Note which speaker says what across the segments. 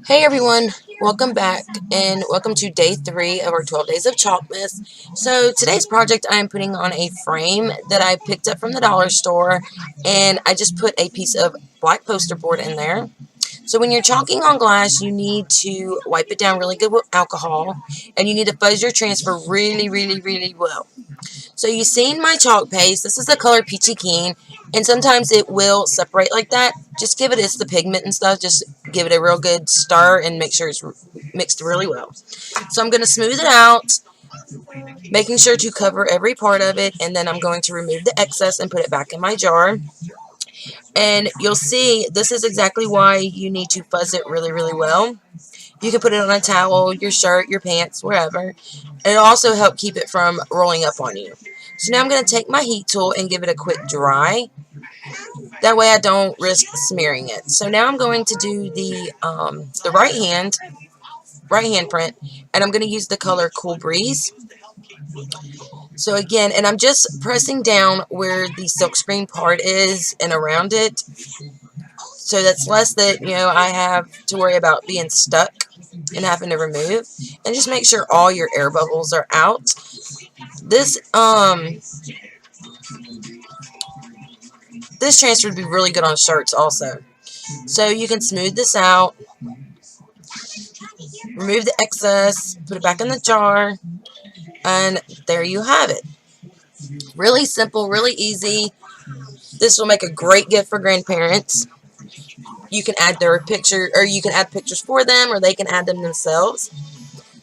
Speaker 1: Hey everyone, welcome back and welcome to day 3 of our 12 days of Chalkmas. So today's project I am putting on a frame that I picked up from the dollar store, and I just put a piece of black poster board in there. So when you're chalking on glass, you need to wipe it down really good with alcohol, and you need to fuzz your transfer really well. So you've seen my chalk paste. This is the color Peachy Keen, and sometimes it will separate like that. Just give it's the pigment and stuff. Just give it a real good stir and make sure it's mixed really well. So I'm going to smooth it out, making sure to cover every part of it, and then I'm going to remove the excess and put it back in my jar. And you'll see this is exactly why you need to fuzz it really well. You can put it on a towel, your shirt, your pants, wherever. And it'll also help keep it from rolling up on you. So now I'm going to take my heat tool and give it a quick dry. That way I don't risk smearing it. So now I'm going to do the right hand print, and I'm going to use the color Cool Breeze. So again, and I'm just pressing down where the silkscreen part is and around it. So that's less that, I have to worry about being stuck and having to remove. And just make sure all your air bubbles are out. This transfer would be really good on shirts also. So you can smooth this out, remove the excess, put it back in the jar, and there you have it. Really simple, really easy. This will make a great gift for grandparents. You can add their picture, or you can add pictures for them, or they can add them themselves.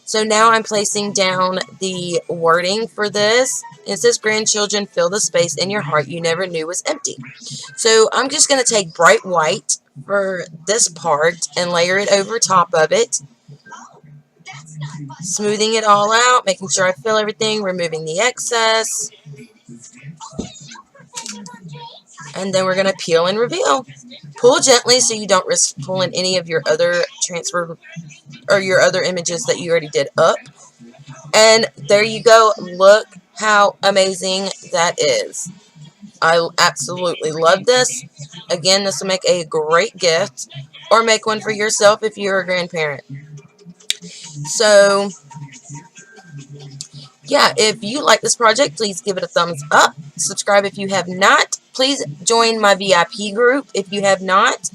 Speaker 1: So now I'm placing down the wording for this. It says, "Grandchildren, fill the space in your heart you never knew was empty." So I'm just going to take bright white for this part and layer it over top of it. Smoothing it all out, making sure I fill everything, removing the excess. And then we're going to peel and reveal. Pull gently so you don't risk pulling any of your other transfer or your other images that you already did up. And there you go. Look how amazing that is. I absolutely love this. Again, this will make a great gift, or make one for yourself if you're a grandparent. So yeah, if you like this project, please give it a thumbs up. Subscribe if you have not. Please join my VIP group if you have not.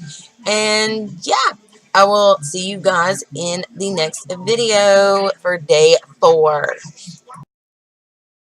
Speaker 1: And yeah, I will see you guys in the next video for day 4.